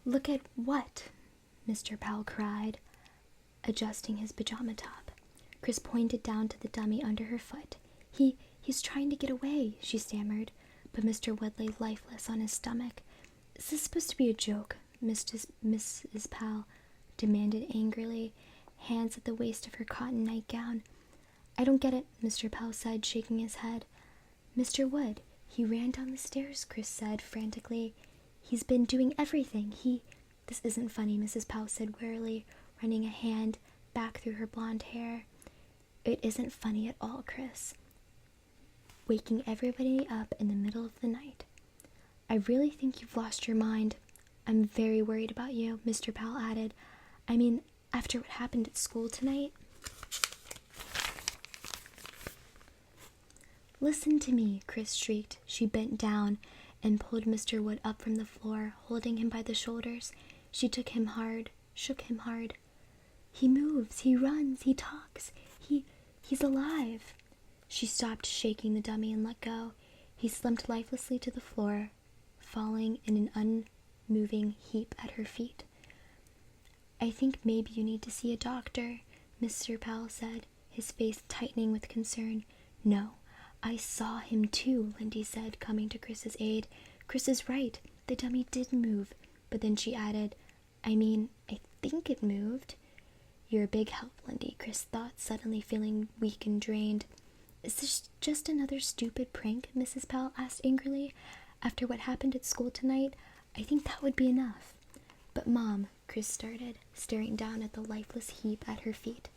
"Look at what?" Mr. Powell cried, adjusting his pajama top. Chris pointed down to the dummy under her foot. He's trying to get away," she stammered, but Mr. Wood lay lifeless on his stomach. "Is this supposed to be a joke?" Mrs. Powell demanded angrily, hands at the waist of her cotton nightgown. "I don't get it," Mr. Powell said, shaking his head. "Mr. Wood, he ran down the stairs," Chris said frantically. "He's been doing everything. This isn't funny," Mrs. Powell said wearily, running a hand back through her blonde hair. "It isn't funny at all, Chris. Waking everybody up in the middle of the night. I really think you've lost your mind. I'm very worried about you," Mr. Powell added. "I mean, after what happened at school tonight." "Listen to me," Chris shrieked. She bent down and pulled Mr. Wood up from the floor, holding him by the shoulders. She shook him hard. "He moves, he runs, he talks. He's alive." She stopped shaking the dummy and let go. He slumped lifelessly to the floor, falling in an unmoving heap at her feet. "I think maybe you need to see a doctor," Mr. Powell said, his face tightening with concern. "No, I saw him too," Lindy said, coming to Chris's aid. "Chris is right. The dummy did move." But then she added, "I mean, I think it moved." "You're a big help, Lindy," Chris thought, suddenly feeling weak and drained. "Is this just another stupid prank?" Mrs. Powell asked angrily. "After what happened at school tonight, I think that would be enough." "But Mom," Chris started, staring down at the lifeless heap at her feet.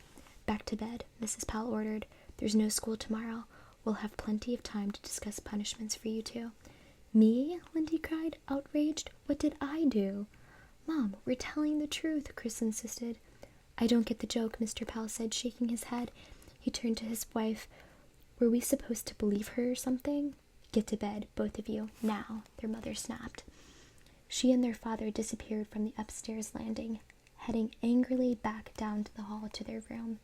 "Back to bed," Mrs. Powell ordered. "There's no school tomorrow. We'll have plenty of time to discuss punishments for you two." "Me?" Lindy cried, outraged. "What did I do?" "Mom, we're telling the truth," Chris insisted. "I don't get the joke," Mr. Powell said, shaking his head. He turned to his wife. "Were we supposed to believe her or something?" "Get to bed, both of you, now," their mother snapped. She and their father disappeared from the upstairs landing, heading angrily back down to the hall to their room.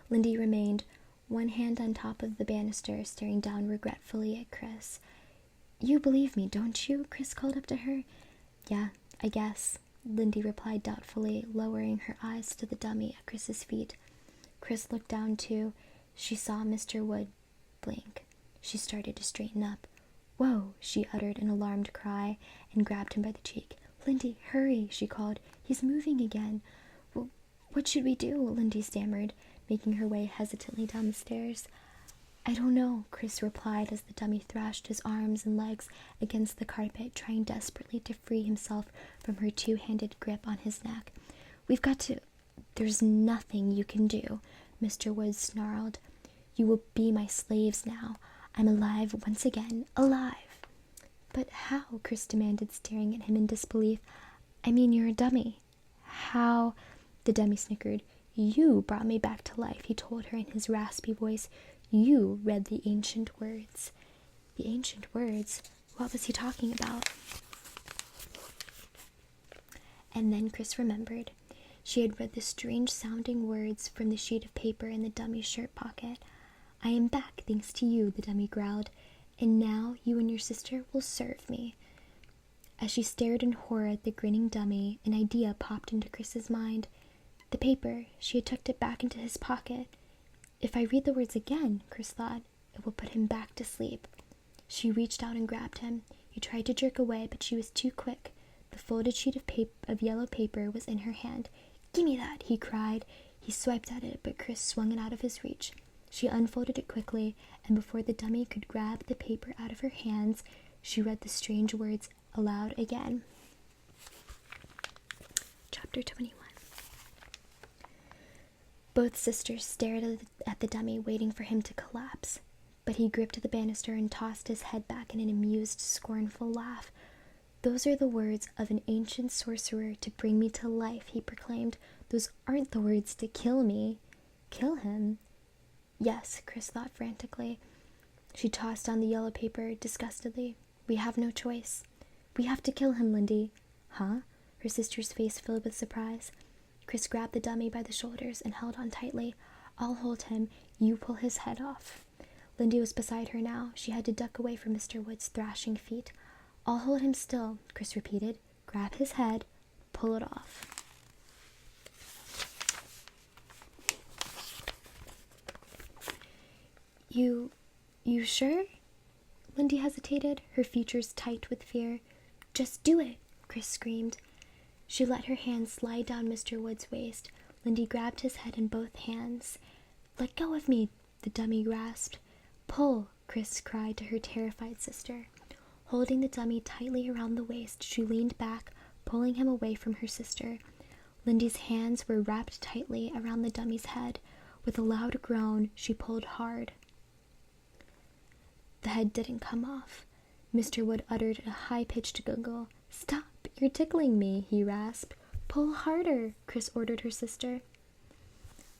Lindy remained, one hand on top of the banister, staring down regretfully at Chris. "You believe me, don't you?" Chris called up to her. "Yeah, I guess," Lindy replied doubtfully, lowering her eyes to the dummy at Chris's feet. Chris looked down too. She saw Mr. Wood blink. She started to straighten up. "Whoa," she uttered an alarmed cry and grabbed him by the cheek. "Lindy, hurry," she called. "He's moving again." What should we do?" Lindy stammered, making her way hesitantly down the stairs. "I don't know," Chris replied as the dummy thrashed his arms and legs against the carpet, trying desperately to free himself from her two-handed grip on his neck. "We've got to—" "There's nothing you can do," Mr. Wood snarled. "You will be my slaves now. I'm alive once again. Alive!" "But how?" Chris demanded, staring at him in disbelief. "I mean, you're a dummy." "How?" The dummy snickered. "You brought me back to life," he told her in his raspy voice. "You read the ancient words." The ancient words? What was he talking about? And then Chris remembered. She had read the strange-sounding words from the sheet of paper in the dummy's shirt pocket. "I am back, thanks to you," the dummy growled. "And now you and your sister will serve me." As she stared in horror at the grinning dummy, an idea popped into Chris's mind. The paper, she had tucked it back into his pocket. If I read the words again, Chris thought, it will put him back to sleep. She reached out and grabbed him. He tried to jerk away, but she was too quick. The folded sheet of yellow paper was in her hand. "Give me that," he cried. He swiped at it, but Chris swung it out of his reach. She unfolded it quickly, and before the dummy could grab the paper out of her hands, she read the strange words aloud again. Chapter 21. Both sisters stared at the dummy, waiting for him to collapse. But he gripped the banister and tossed his head back in an amused, scornful laugh. "Those are the words of an ancient sorcerer to bring me to life," he proclaimed. "Those aren't the words to kill me." "Kill him?" "Yes," Chris thought frantically. She tossed down the yellow paper disgustedly. "We have no choice." "We have to kill him, Lindy." "Huh?" Her sister's face filled with surprise. Chris grabbed the dummy by the shoulders and held on tightly. "I'll hold him. You pull his head off." Lindy was beside her now. She had to duck away from Mr. Wood's thrashing feet. "I'll hold him still," Chris repeated. grab his head, pull it off. You sure? Lindy hesitated, her features tight with fear. Just do it, Chris screamed. She let her hand slide down Mr. Wood's waist. Lindy grabbed his head in both hands. Let go of me, the dummy gasped. Pull, Chris cried to her terrified sister. Holding the dummy tightly around the waist, she leaned back, pulling him away from her sister. Lindy's hands were wrapped tightly around the dummy's head. With a loud groan, she pulled hard. The head didn't come off. Mr. Wood uttered a high-pitched giggle. Stop, you're tickling me, he rasped. Pull harder, Chris ordered her sister.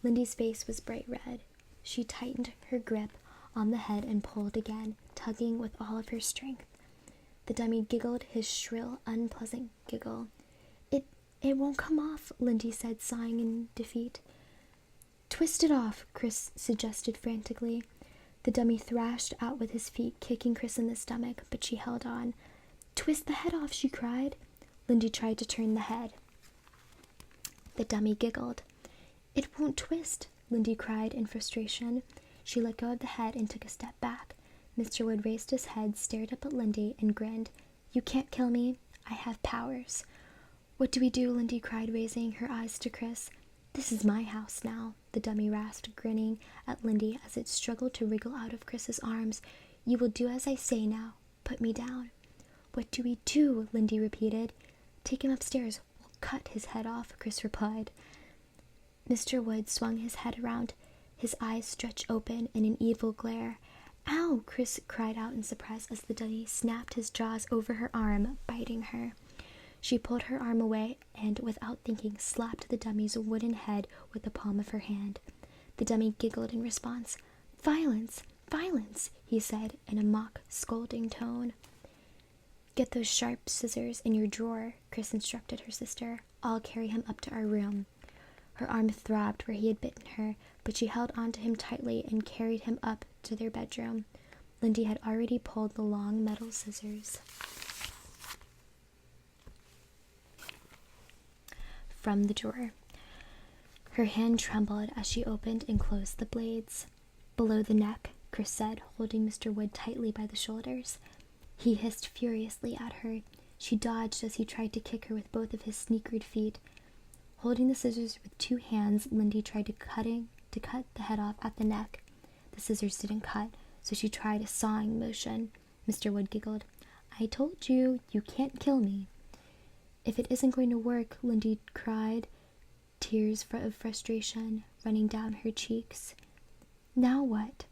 Lindy's face was bright red. She tightened her grip on the head and pulled again, tugging with all of her strength. The dummy giggled his shrill, unpleasant giggle. It won't come off, Lindy said, sighing in defeat. Twist it off, Chris suggested frantically. The dummy thrashed out with his feet, kicking Chris in the stomach, but she held on. Twist the head off, she cried. Lindy tried to turn the head. The dummy giggled. It won't twist, Lindy cried in frustration. She let go of the head and took a step back. Mr. Wood raised his head, stared up at Lindy, and grinned. You can't kill me. I have powers. What do we do? Lindy cried, raising her eyes to Chris. This is my house now, the dummy rasped, grinning at Lindy as it struggled to wriggle out of Chris's arms. You will do as I say now. Put me down. What do we do? Lindy repeated. Take him upstairs. We'll cut his head off, Chris replied. Mr. Wood swung his head around, his eyes stretched open in an evil glare. Ow! Chris cried out in surprise as the dummy snapped his jaws over her arm, biting her. She pulled her arm away and, without thinking, slapped the dummy's wooden head with the palm of her hand. The dummy giggled in response. Violence! Violence! He said in a mock, scolding tone. Get those sharp scissors in your drawer, Chris instructed her sister. I'll carry him up to our room. Her arm throbbed where he had bitten her, but she held onto him tightly and carried him up to their bedroom. Lindy had already pulled the long metal scissors from the drawer. Her hand trembled as she opened and closed the blades. Below the neck, Chris said, holding Mr. Wood tightly by the shoulders. He hissed furiously at her. She dodged as he tried to kick her with both of his sneakered feet. Holding the scissors with two hands, Lindy tried to cut the head off at the neck. The scissors didn't cut, so she tried a sawing motion. Mr. Wood giggled. I told you, you can't kill me. If it isn't going to work, Lindy cried, tears of frustration running down her cheeks. Now what?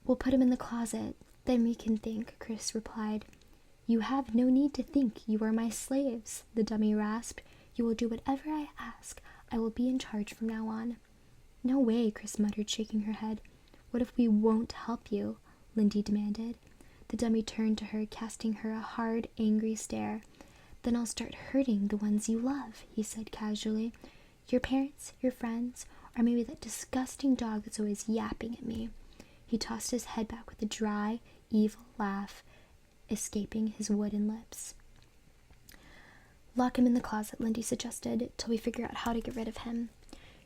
We'll put him in the closet, then we can think, Chris replied. You have no need to think. You are my slaves, the dummy rasped. You will do whatever I ask. I will be in charge from now on. No way, Chris muttered, shaking her head. What if we won't help you? Lindy demanded. The dummy turned to her, casting her a hard, angry stare. Then I'll start hurting the ones you love, he said casually. Your parents, your friends, or maybe that disgusting dog that's always yapping at me. He tossed his head back with a dry, evil laugh, escaping his wooden lips. Lock him in the closet, Lindy suggested, till we figure out how to get rid of him.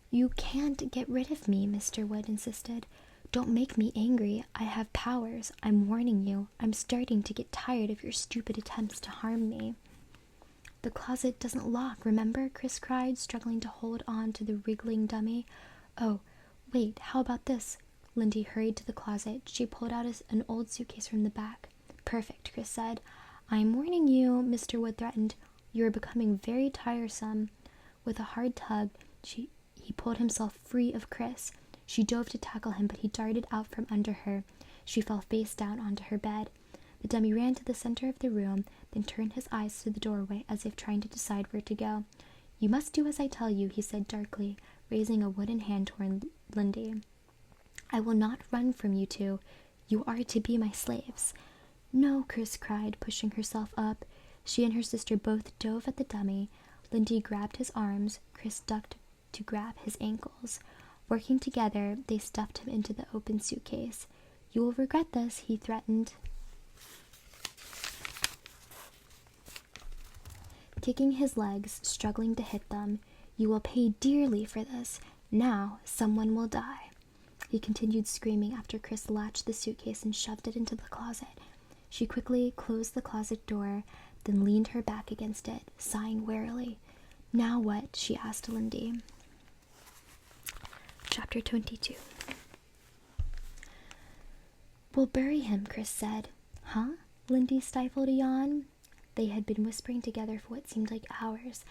You can't get rid of me, Mr. Wood insisted. Don't make me angry. I have powers. I'm warning you. I'm starting to get tired of your stupid attempts to harm me. The closet doesn't lock, remember? Chris cried, struggling to hold on to the wriggling dummy. Oh, wait, how about this? Lindy hurried to the closet. She pulled out an old suitcase from the back. Perfect, Chris said. I'm warning you, Mr. Wood threatened. You are becoming very tiresome. With a hard tug, he pulled himself free of Chris. She dove to tackle him, but he darted out from under her. She fell face down onto her bed. The dummy ran to the center of the room, then turned his eyes to the doorway as if trying to decide where to go. You must do as I tell you, he said darkly, raising a wooden hand toward Lindy. I will not run from you two. You are to be my slaves. No, Chris cried, pushing herself up. She and her sister both dove at the dummy. Lindy grabbed his arms. Chris ducked to grab his ankles. Working together, they stuffed him into the open suitcase. You will regret this, he threatened. kicking his legs, struggling to hit them. "You will pay dearly for this. Now someone will die." He continued screaming after Chris latched the suitcase and shoved it into the closet. She quickly closed the closet door, then leaned her back against it, sighing wearily. "Now what?" she asked Lindy. Chapter 22. "We'll bury him," Chris said. "Huh?" Lindy stifled a yawn. They had been whispering together for what seemed like hours.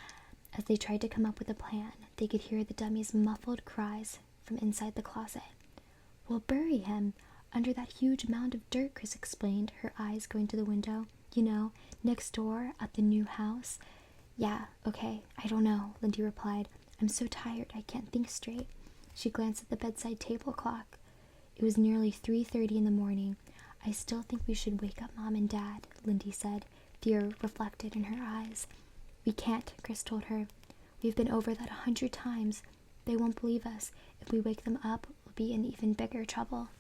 As they tried to come up with a plan, they could hear the dummy's muffled cries from inside the closet. "We'll bury him under that huge mound of dirt," Chris explained, her eyes going to the window. "You know, next door at the new house." "Yeah, okay, I don't know," Lindy replied. "I'm so tired I can't think straight." She glanced at the bedside table clock. It was nearly 3:30 in the morning. "I still think we should wake up Mom and Dad," Lindy said, fear reflected in her eyes. "We can't," Chris told her. "We've been over that 100 times. They won't believe us. If we wake them up, we'll be in even bigger trouble."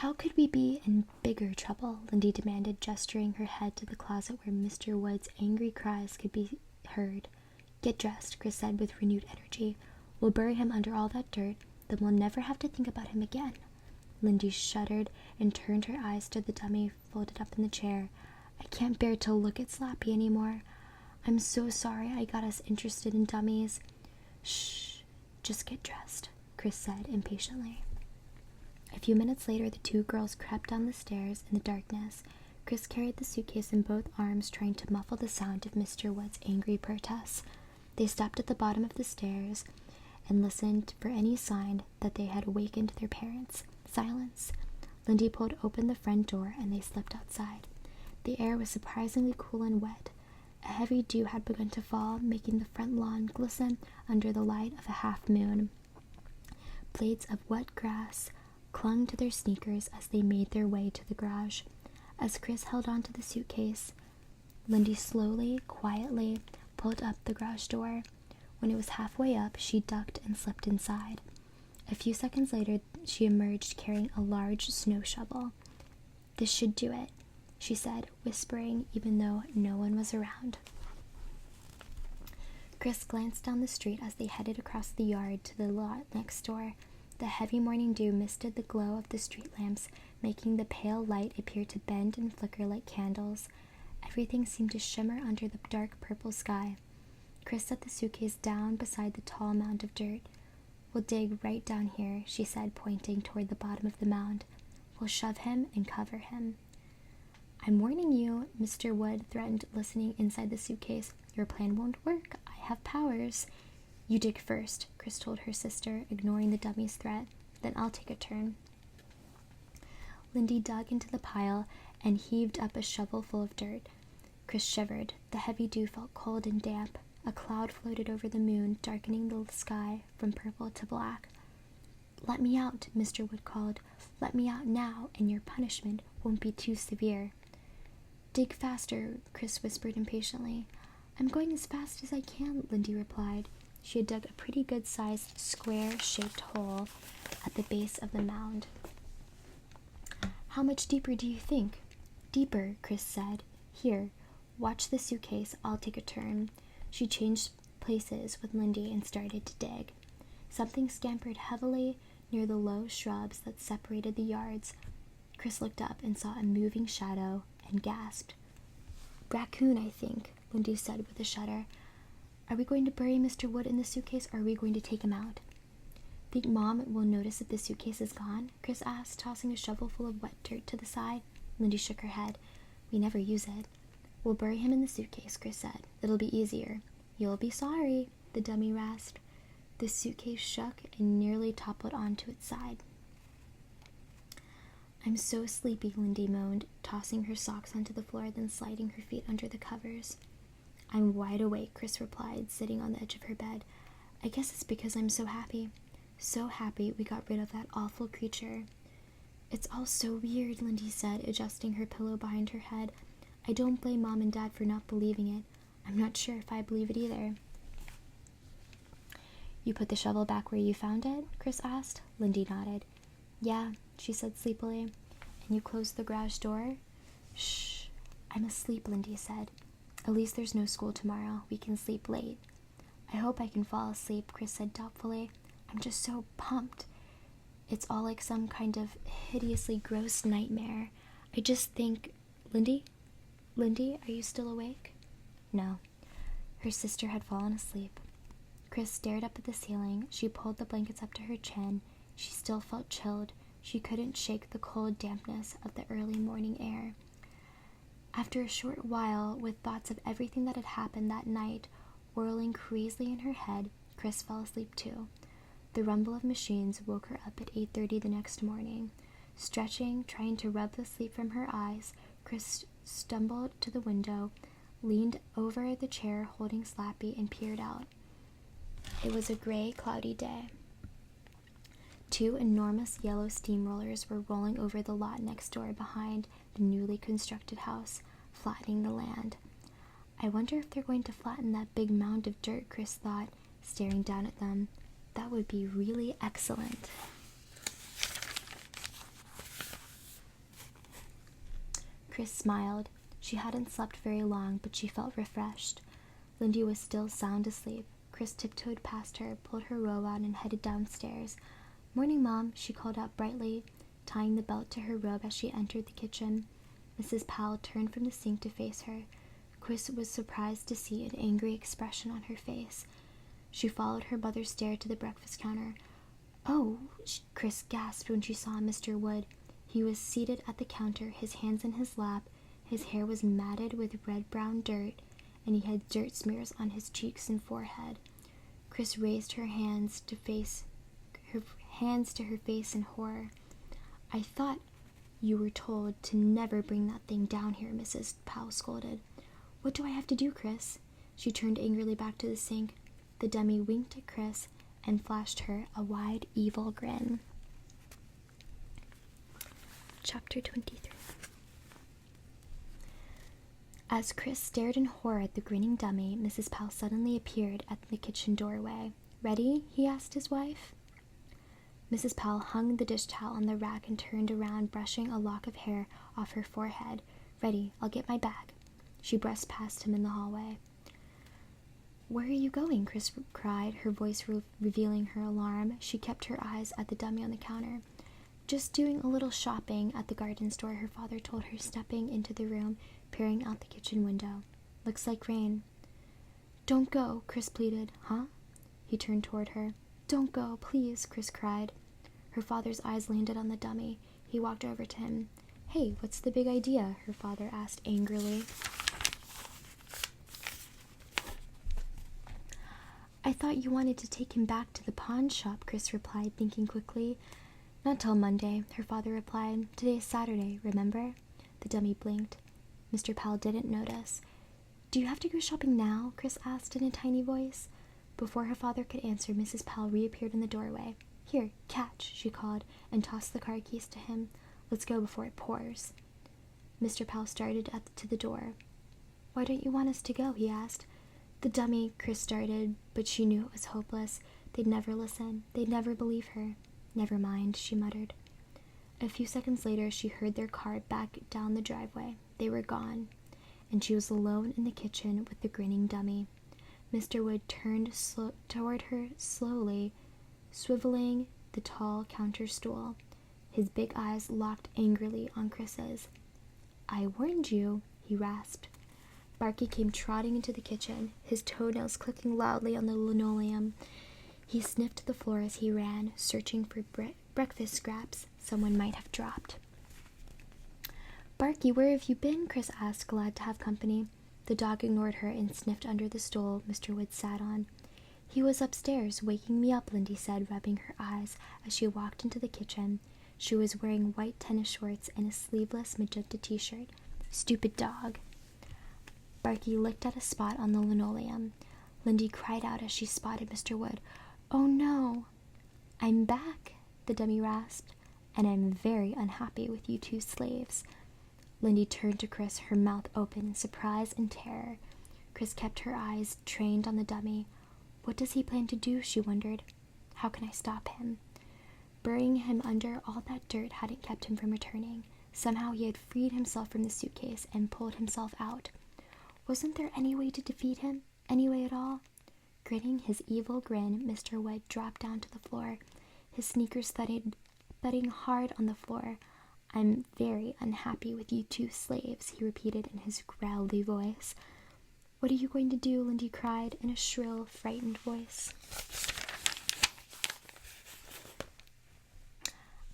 "How could we be in bigger trouble?" Lindy demanded, gesturing her head to the closet where Mr. Wood's angry cries could be heard. "Get dressed," Chris said with renewed energy. "We'll bury him under all that dirt, then we'll never have to think about him again." Lindy shuddered and turned her eyes to the dummy folded up in the chair. "I can't bear to look at Slappy anymore. I'm so sorry I got us interested in dummies." "Shh, just get dressed," Chris said impatiently. A few minutes later, the two girls crept down the stairs in the darkness. Chris carried the suitcase in both arms, trying to muffle the sound of Mr. Wood's angry protests. They stopped at the bottom of the stairs and listened for any sign that they had awakened their parents. Silence. Lindy pulled open the front door and they slipped outside. The air was surprisingly cool and wet. A heavy dew had begun to fall, making the front lawn glisten under the light of a half moon. Blades of wet grass clung to their sneakers as they made their way to the garage. As Chris held onto the suitcase, Lindy slowly, quietly pulled up the garage door. When it was halfway up, she ducked and slipped inside. A few seconds later, she emerged carrying a large snow shovel. "This should do it," she said, whispering even though no one was around. Chris glanced down the street as they headed across the yard to the lot next door. The heavy morning dew misted the glow of the street lamps, making the pale light appear to bend and flicker like candles. Everything seemed to shimmer under the dark purple sky. Chris set the suitcase down beside the tall mound of dirt. "We'll dig right down here," she said, pointing toward the bottom of the mound. "We'll shove him and cover him." "I'm warning you," Mr. Wood threatened, listening inside the suitcase. "Your plan won't work. I have powers." "You dig first," Chris told her sister, ignoring the dummy's threat. "Then I'll take a turn." Lindy dug into the pile and heaved up a shovel full of dirt. Chris shivered. The heavy dew felt cold and damp. A cloud floated over the moon, darkening the sky from purple to black. "Let me out," Mr. Wood called. "Let me out now, and your punishment won't be too severe." "Dig faster," Chris whispered impatiently. "I'm going as fast as I can," Lindy replied. She had dug a pretty good-sized, square-shaped hole at the base of the mound. "How much deeper do you think?" "Deeper," Chris said. "Here, watch the suitcase. I'll take a turn." She changed places with Lindy and started to dig. Something scampered heavily near the low shrubs that separated the yards. Chris looked up and saw a moving shadow and gasped. "Raccoon, I think," Lindy said with a shudder. "Are we going to bury Mr. Wood in the suitcase, or are we going to take him out?" "Think Mom will notice if the suitcase is gone?" Chris asked, tossing a shovel full of wet dirt to the side. Lindy shook her head. "We never use it." "We'll bury him in the suitcase," Chris said. "It'll be easier." "You'll be sorry," the dummy rasped. The suitcase shook and nearly toppled onto its side. "I'm so sleepy," Lindy moaned, tossing her socks onto the floor, then sliding her feet under the covers. "I'm wide awake," Chris replied, sitting on the edge of her bed. "I guess it's because I'm so happy. So happy we got rid of that awful creature." "It's all so weird," Lindy said, adjusting her pillow behind her head. "I don't blame Mom and Dad for not believing it. I'm not sure if I believe it either." "You put the shovel back where you found it?" Chris asked. Lindy nodded. "Yeah," she said sleepily. And you closed the garage door? Shh. I'm asleep, Lindy said. At least there's no school tomorrow. We can sleep late. I hope I can fall asleep, Chris said doubtfully. I'm just so pumped. It's all like some kind of hideously gross nightmare. I just think... Lindy? Lindy, are you still awake? No. Her sister had fallen asleep. Chris stared up at the ceiling. She pulled the blankets up to her chin. She still felt chilled. She couldn't shake the cold dampness of the early morning air. After a short while, with thoughts of everything that had happened that night whirling crazily in her head, Chris fell asleep too. The rumble of machines woke her up at 8:30 the next morning. Stretching, trying to rub the sleep from her eyes, Chris stumbled to the window, leaned over the chair holding Slappy, and peered out. It was a gray, cloudy day. 2 enormous yellow steamrollers were rolling over the lot next door behind the newly constructed house, flattening the land. I wonder if they're going to flatten that big mound of dirt, Chris thought, staring down at them. That would be really excellent. Chris smiled. She hadn't slept very long, but she felt refreshed. Lindy was still sound asleep. Chris tiptoed past her, pulled her robe on, and headed downstairs. "Morning, Mom," she called out brightly, tying the belt to her robe as she entered the kitchen. Mrs. Powell turned from the sink to face her. Chris was surprised to see an angry expression on her face. She followed her mother's stare to the breakfast counter. "Oh," Chris gasped when she saw Mr. Wood. He was seated at the counter, his hands in his lap. His hair was matted with red-brown dirt, and he had dirt smears on his cheeks and forehead. Chris raised her hands to her face in horror. "I thought you were told to never bring that thing down here," Mrs. Powell scolded. "What do I have to do, Chris?" She turned angrily back to the sink. The dummy winked at Chris and flashed her a wide, evil grin. Chapter 23. As Chris stared in horror at the grinning dummy, Mrs. Powell suddenly appeared at the kitchen doorway. "Ready?" he asked his wife. Mrs. Powell hung the dish towel on the rack and turned around, brushing a lock of hair off her forehead. "Ready, I'll get my bag." She brushed past him in the hallway. "Where are you going?" Chris cried, her voice revealing her alarm. She kept her eyes at the dummy on the counter. "Just doing a little shopping at the garden store," her father told her, stepping into the room, peering out the kitchen window. "Looks like rain." "Don't go," Chris pleaded. "Huh?" He turned toward her. "Don't go, please," Chris cried. Her father's eyes landed on the dummy. He walked over to him. "Hey, what's the big idea?" her father asked angrily. "I thought you wanted to take him back to the pawn shop," Chris replied, thinking quickly. "Not till Monday," her father replied. "Today's Saturday, remember?" The dummy blinked. Mr. Powell didn't notice. "Do you have to go shopping now?" Chris asked in a tiny voice. Before her father could answer, Mrs. Powell reappeared in the doorway. "Here, catch," she called, and tossed the car keys to him. "Let's go before it pours." Mr. Powell started to the door. "Why don't you want us to go?" he asked. "The dummy," Chris started, but she knew it was hopeless. They'd never listen. They'd never believe her. "Never mind," she muttered. A few seconds later, she heard their car back down the driveway. They were gone, and she was alone in the kitchen with the grinning dummy. Mr. Wood turned toward her slowly, swiveling the tall counter stool. His big eyes locked angrily on Chris's. "I warned you," he rasped. Barky came trotting into the kitchen, his toenails clicking loudly on the linoleum. He sniffed the floor as he ran, searching for breakfast scraps someone might have dropped. "Barky, where have you been?" Chris asked, glad to have company. The dog ignored her and sniffed under the stool Mr. Wood sat on. "He was upstairs, waking me up," Lindy said, rubbing her eyes as she walked into the kitchen. She was wearing white tennis shorts and a sleeveless magenta t-shirt. "Stupid dog." Barky licked at a spot on the linoleum. Lindy cried out as she spotted Mr. Wood. "Oh no!" "I'm back," the dummy rasped, "and I'm very unhappy with you two slaves." Lindy turned to Chris, her mouth open in surprise and terror. Chris kept her eyes trained on the dummy. What does he plan to do, she wondered. How can I stop him? Burying him under all that dirt hadn't kept him from returning. Somehow he had freed himself from the suitcase and pulled himself out. Wasn't there any way to defeat him? Any way at all? Grinning his evil grin, Mr. Wood dropped down to the floor, his sneakers thudding hard on the floor. "I'm very unhappy with you two slaves," he repeated in his growly voice. "What are you going to do?" Lindy cried in a shrill, frightened voice.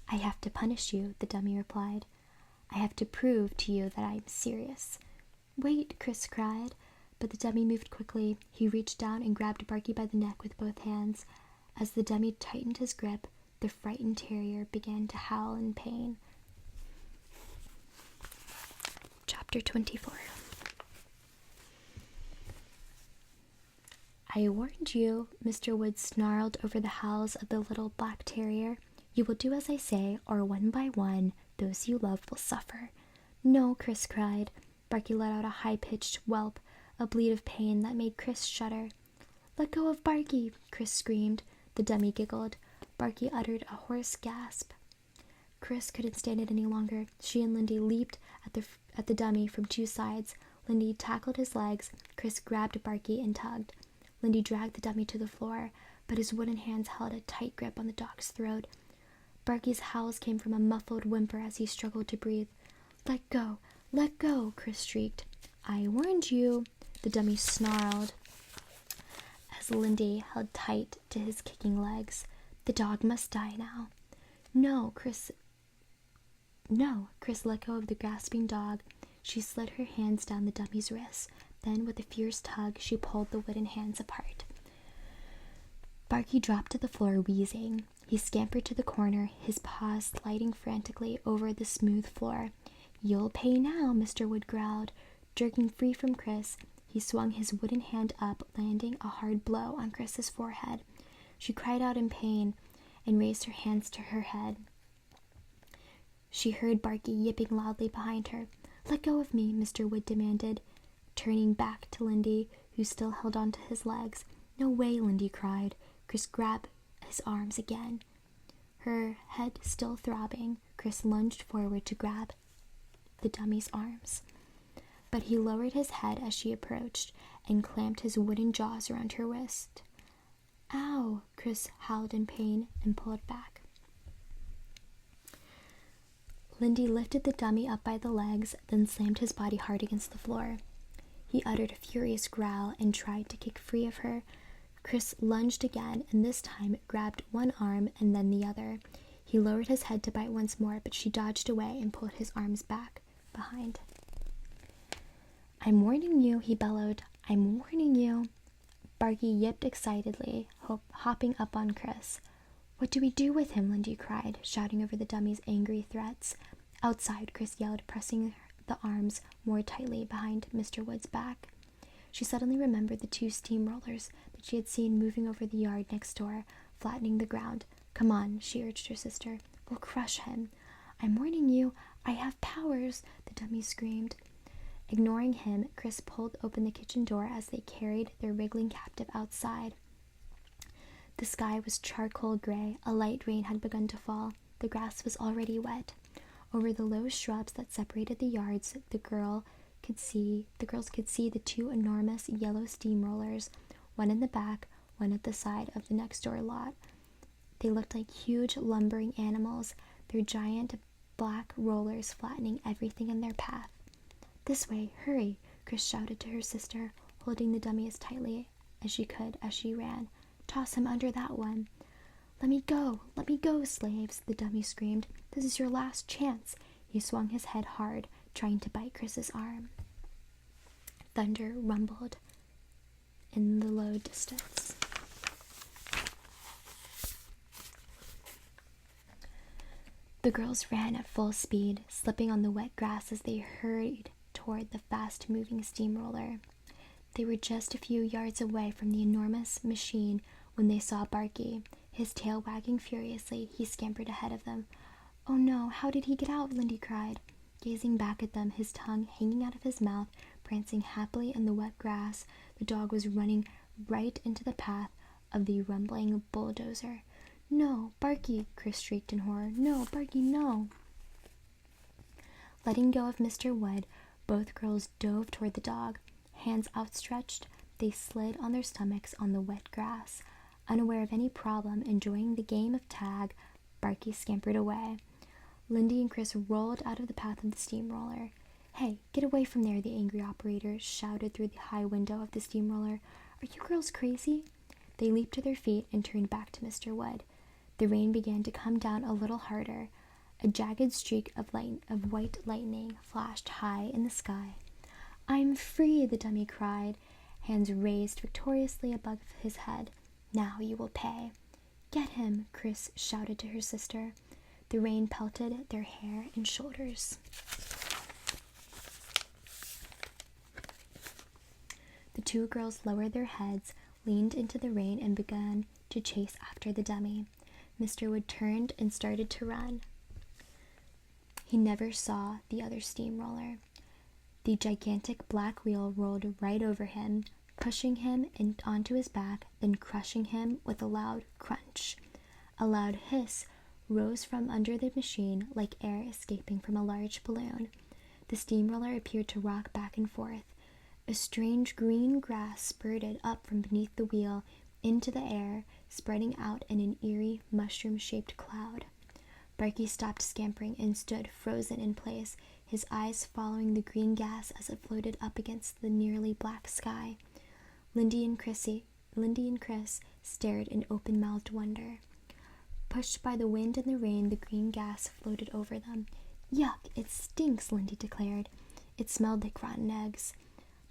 "I have to punish you," the dummy replied. "I have to prove to you that I'm serious." "Wait," Chris cried, but the dummy moved quickly. He reached down and grabbed Barky by the neck with both hands. As the dummy tightened his grip, the frightened terrier began to howl in pain. Chapter 24. "I warned you," Mr. Wood snarled over the howls of the little black terrier. "You will do as I say, or one by one, those you love will suffer." "No," Chris cried. Barky let out a high-pitched whelp, a bleat of pain that made Chris shudder. "Let go of Barky," Chris screamed. The dummy giggled. Barky uttered a hoarse gasp. Chris couldn't stand it any longer. She and Lindy leaped at the dummy from two sides. Lindy tackled his legs. Chris grabbed Barky and tugged. Lindy dragged the dummy to the floor, but his wooden hands held a tight grip on the dog's throat. Barky's howls came from a muffled whimper as he struggled to breathe. "Let go! Let go!" Chris shrieked. "I warned you!" the dummy snarled as Lindy held tight to his kicking legs. "The dog must die now." No, Chris let go of the grasping dog. She slid her hands down the dummy's wrists. Then, with a fierce tug, she pulled the wooden hands apart. Barky dropped to the floor, wheezing. He scampered to the corner, his paws sliding frantically over the smooth floor. "You'll pay now," Mr. Wood growled. Jerking free from Chris, he swung his wooden hand up, landing a hard blow on Chris's forehead. She cried out in pain and raised her hands to her head. She heard Barky yipping loudly behind her. "Let go of me," Mr. Wood demanded, turning back to Lindy, who still held onto his legs. "No way," Lindy cried. Chris grabbed his arms again. Her head still throbbing, Chris lunged forward to grab the dummy's arms. But he lowered his head as she approached and clamped his wooden jaws around her wrist. "Ow!" Chris howled in pain and pulled back. Lindy lifted the dummy up by the legs, then slammed his body hard against the floor. He uttered a furious growl and tried to kick free of her. Chris lunged again, and this time grabbed one arm and then the other. He lowered his head to bite once more, but she dodged away and pulled his arms back behind. "I'm warning you," he bellowed. "I'm warning you." Barky yipped excitedly, hopping up on Chris. "What do we do with him?" Lindy cried, shouting over the dummy's angry threats. "Outside," Chris yelled, pressing the arms more tightly behind Mr. Wood's back. She suddenly remembered the two steamrollers that she had seen moving over the yard next door, flattening the ground. "Come on," she urged her sister. "We'll crush him." "I'm warning you. I have powers," the dummy screamed. Ignoring him, Chris pulled open the kitchen door as they carried their wriggling captive outside. The sky was charcoal gray. A light rain had begun to fall. The grass was already wet. Over the low shrubs that separated the yards, the girls could see the two enormous yellow steamrollers, one in the back, one at the side of the next door lot. They looked like huge lumbering animals, their giant black rollers flattening everything in their path. "This way, hurry," Chris shouted to her sister, holding the dummy as tightly as she could as she ran. "Toss him under that one." Let me go, slaves," the dummy screamed. "This is your last chance." He swung his head hard, trying to bite Chris's arm. Thunder rumbled in the low distance. The girls ran at full speed, slipping on the wet grass as they hurried toward the fast-moving steamroller. They were just a few yards away from the enormous machine when they saw Barky. His tail wagging furiously, he scampered ahead of them. "Oh no, how did he get out?" Lindy cried. Gazing back at them, his tongue hanging out of his mouth, prancing happily in the wet grass, the dog was running right into the path of the rumbling bulldozer. "No, Barky!" Chris shrieked in horror. "No, Barky, no!" Letting go of Mr. Wood, both girls dove toward the dog. Hands outstretched, they slid on their stomachs on the wet grass. Unaware of any problem, enjoying the game of tag, Barky scampered away. Lindy and Chris rolled out of the path of the steamroller. "Hey, get away from there," the angry operator shouted through the high window of the steamroller. "Are you girls crazy?" They leaped to their feet and turned back to Mr. Wood. The rain began to come down a little harder. A jagged streak of white lightning flashed high in the sky. "I'm free," the dummy cried, hands raised victoriously above his head. "Now you will pay." "Get him," Chris shouted to her sister. The rain pelted their hair and shoulders. The two girls lowered their heads, leaned into the rain, and began to chase after the dummy. Mr. Wood turned and started to run. He never saw the other steamroller. The gigantic black wheel rolled right over him, pushing him onto his back, then crushing him with a loud crunch. A loud hiss rose from under the machine like air escaping from a large balloon. The steamroller appeared to rock back and forth. A strange green grass spurted up from beneath the wheel into the air, spreading out in an eerie, mushroom-shaped cloud. Barky stopped scampering and stood frozen in place, his eyes following the green gas as it floated up against the nearly black sky. Lindy and Chris stared in open-mouthed wonder. Pushed by the wind and the rain, the green gas floated over them. "Yuck, it stinks," Lindy declared. It smelled like rotten eggs.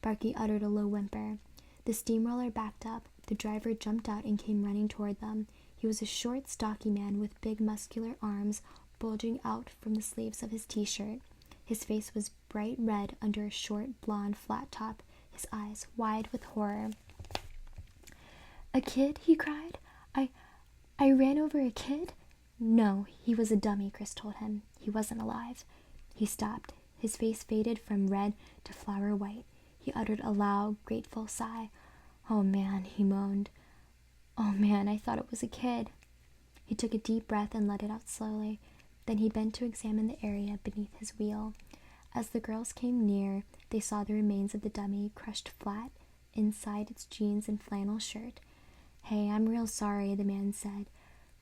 Barky uttered a low whimper. The steamroller backed up. The driver jumped out and came running toward them. He was a short, stocky man with big, muscular arms bulging out from the sleeves of his t-shirt. His face was bright red under a short, blonde flat top, his eyes wide with horror. "A kid?" he cried. I ran over a kid?" "No, he was a dummy," Chris told him. "He wasn't alive." He stopped. His face faded from red to flower white. He uttered a loud, grateful sigh. "Oh, man," he moaned. "Oh, man, I thought it was a kid." He took a deep breath and let it out slowly. Then he bent to examine the area beneath his wheel. As the girls came near, they saw the remains of the dummy crushed flat inside its jeans and flannel shirt. "Hey, I'm real sorry," the man said,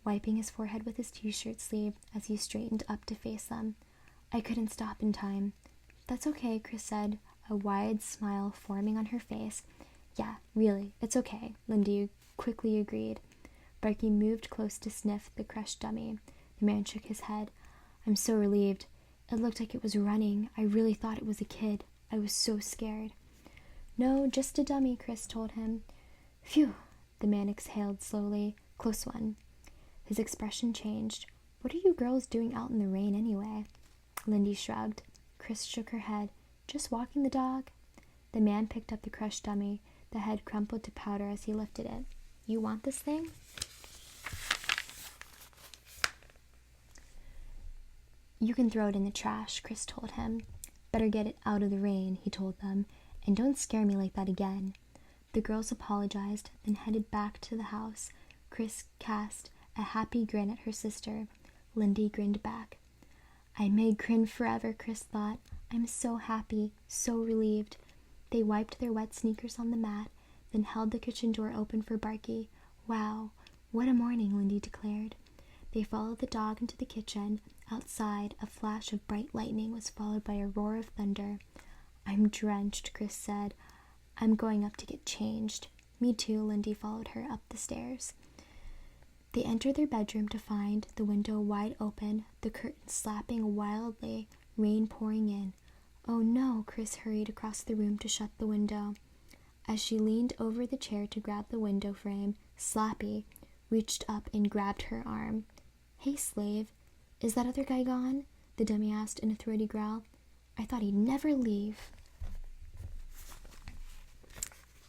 wiping his forehead with his t-shirt sleeve as he straightened up to face them. "I couldn't stop in time." "That's okay," Chris said, a wide smile forming on her face. "Yeah, really, it's okay," Lindy quickly agreed. Barky moved close to sniff the crushed dummy. The man shook his head. "I'm so relieved. It looked like it was running. I really thought it was a kid. I was so scared." "No, just a dummy," Chris told him. "Phew," the man exhaled slowly. "Close one." His expression changed. "What are you girls doing out in the rain anyway?" Lindy shrugged. Chris shook her head. "Just walking the dog." The man picked up the crushed dummy. The head crumpled to powder as he lifted it. "You want this thing?" "You can throw it in the trash," Chris told him. "Better get it out of the rain," he told them, "and don't scare me like that again." The girls apologized, then headed back to the house. Chris cast a happy grin at her sister. Lindy grinned back. "I may grin forever," Chris thought. "I'm so happy, so relieved." They wiped their wet sneakers on the mat, then held the kitchen door open for Barky. "Wow, what a morning," Lindy declared. They followed the dog into the kitchen. Outside, a flash of bright lightning was followed by a roar of thunder. "I'm drenched," Chris said. "I'm going up to get changed." "Me too," Lindy followed her up the stairs. They entered their bedroom to find the window wide open, the curtains slapping wildly, rain pouring in. "Oh no," Chris hurried across the room to shut the window. As she leaned over the chair to grab the window frame, Slappy reached up and grabbed her arm. "Hey, slave, is that other guy gone?" the dummy asked in a throaty growl. "I thought he'd never leave."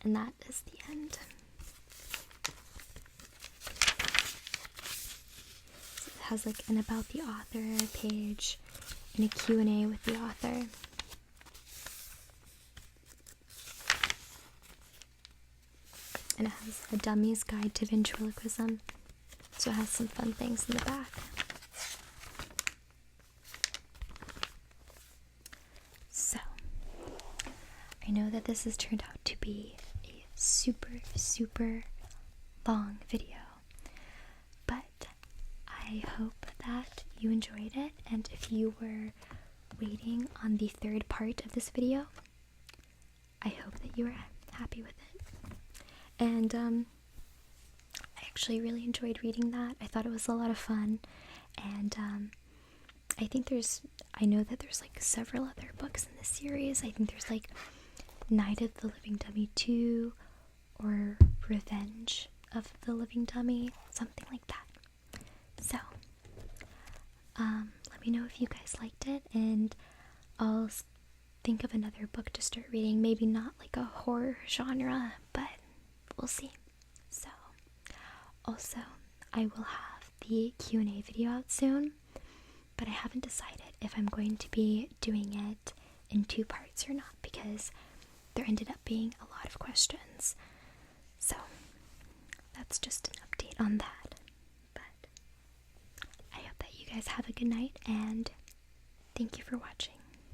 And that is the end. So it has like an about the author page and a Q&A with the author. And it has a dummy's guide to ventriloquism. So it has some fun things in the back. I know that this has turned out to be a super, super long video, but I hope that you enjoyed it, and if you were waiting on the third part of this video, I hope that you were happy with it. And I actually really enjoyed reading that. I thought it was a lot of fun, and I know that there's like several other books in this series. I think there's like Night of the Living Dummy 2 or Revenge of the Living Dummy, something like that. So let me know if you guys liked it, and I'll think of another book to start reading. Maybe not like a horror genre, but we'll see. So also, I will have the Q&A video out soon, but I haven't decided if I'm going to be doing it in 2 parts or not, because there ended up being a lot of questions. So that's just an update on that. But I hope that you guys have a good night, and thank you for watching.